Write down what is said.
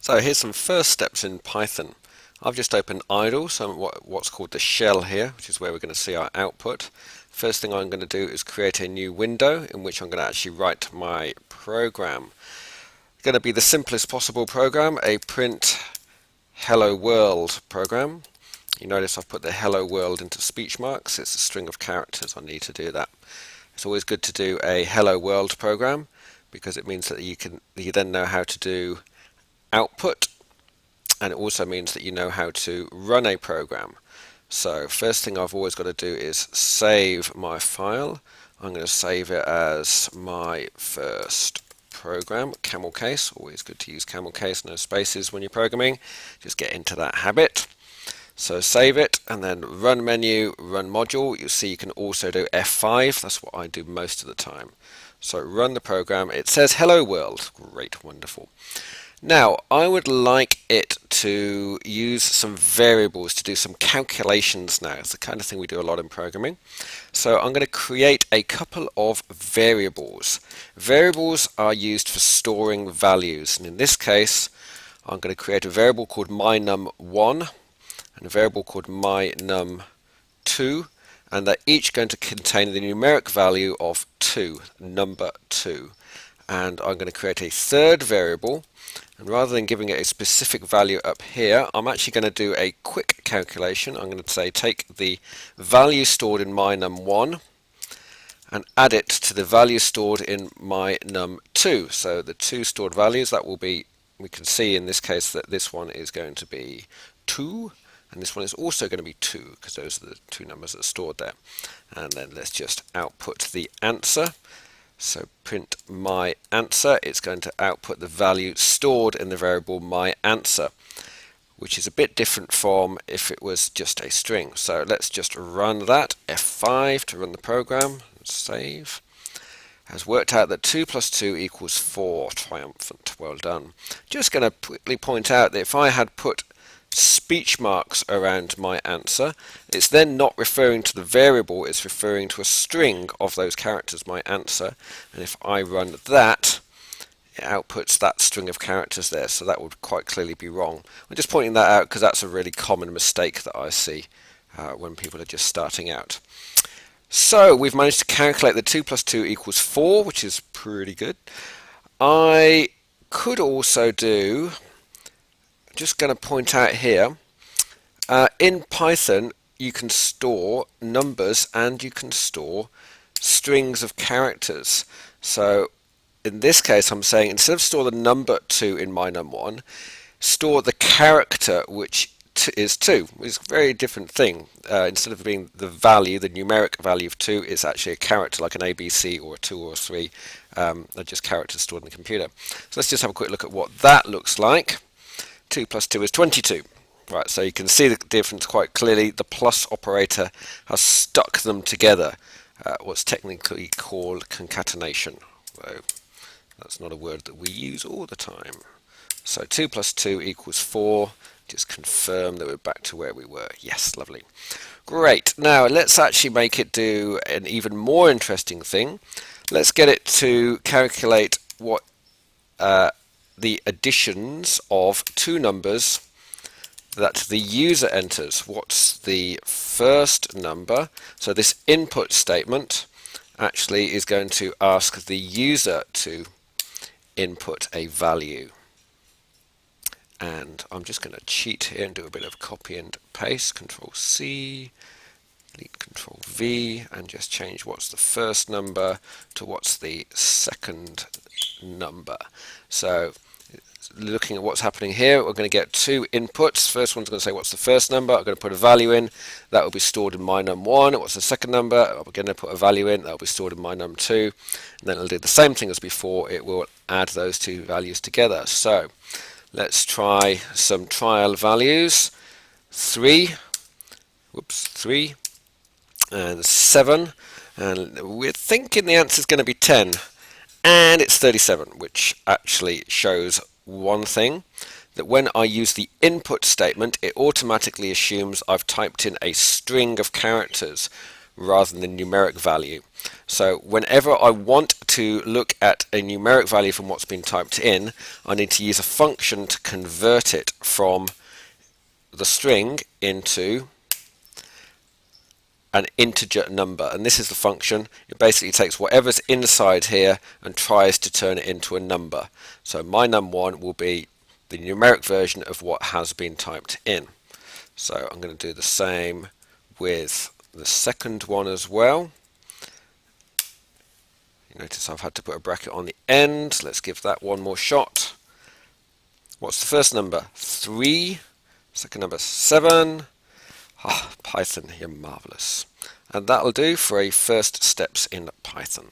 So here's some first steps in Python. I've just opened idle, so what's called the shell here, which is where we're going to see our output. First thing I'm going to do is create a new window in which I'm going to actually write my program. It's going to be the simplest possible program, a print hello world program. You notice I've put the hello world into speech marks. It's a string of characters. I need to do that. It's always good to do a hello world program because it means that you then know how to do output, and it also means that you know how to run a program. So first thing I've always got to do is save my file. I'm going to save it as my first program, camel case. Always good to use camel case, no spaces when you're programming. Just get into that habit. So save it, and then run menu, run module. You'll see you can also do F5. That's what I do most of the time. So run the program. It says hello world. Great, wonderful. Now, I would like it to use some variables to do some calculations now. It's the kind of thing we do a lot in programming. So I'm going to create a couple of variables. Variables are used for storing values, and in this case, I'm going to create a variable called mynum1 and a variable called mynum2, and they're each going to contain the numeric value of 2, number 2. And I'm going to create a third variable, and rather than giving it a specific value up here, I'm actually going to do a quick calculation. I'm going to say take the value stored in mynum1 and add it to the value stored in mynum2. So the two stored values, that will be, we can see in this case that this one is going to be 2, and this one is also going to be 2, because those are the two numbers that are stored there. And then let's just output the answer. So print my answer. It's going to output the value stored in the variable my answer, which is a bit different from if it was just a string. So let's just run that. F5 to run the program. Save. Has worked out that 2 plus 2 equals 4. Triumphant. Well done. Just going to quickly point out that if I had put speech marks around my answer, it's then not referring to the variable, it's referring to a string of those characters, my answer, and if I run that, it outputs that string of characters there, so that would quite clearly be wrong. I'm just pointing that out because that's a really common mistake that I see when people are just starting out. So we've managed to calculate that 2 plus 2 equals 4, which is pretty good. I could also do, just going to point out here, in Python you can store numbers and you can store strings of characters. So in this case I'm saying instead of store the number 2 in mynum1, store the character which is 2. It's a very different thing. Instead of being the value, the numeric value of 2, it's actually a character like an ABC or a 2 or a 3. They're just characters stored in the computer. So let's just have a quick look at what that looks like. 2 plus 2 is 22. Right, so you can see the difference quite clearly. The plus operator has stuck them together, what's technically called concatenation. So that's not a word that we use all the time. So 2 plus 2 equals 4. Just confirm that we're back to where we were. Yes, lovely. Great. Now let's actually make it do an even more interesting thing. Let's get it to calculate what the additions of two numbers that the user enters. What's the first number? So this input statement actually is going to ask the user to input a value. And I'm just going to cheat here and do a bit of copy and paste, Control C, delete Control V, and just change what's the first number to what's the second number. So looking at what's happening here, we're going to get two inputs. First one's going to say what's the first number. I'm going to put a value in. That will be stored in mynum1. What's the second number? I'm going to put a value in. That will be stored in mynum2. And then it'll do the same thing as before. It will add those two values together. So let's try some trial values. 3 and 7. And we're thinking the answer is going to be 10. And it's 37, which actually shows one thing, that when I use the input statement, it automatically assumes I've typed in a string of characters rather than the numeric value. So whenever I want to look at a numeric value from what's been typed in, I need to use a function to convert it from the string into an integer number, and this is the function. It basically takes whatever's inside here and tries to turn it into a number. So my num1 will be the numeric version of what has been typed in. So I'm going to do the same with the second one as well. You notice I've had to put a bracket on the end. Let's give that one more shot. What's the first number? 3. Second number, 7. Python, you're marvelous. And that'll do for a first steps in Python.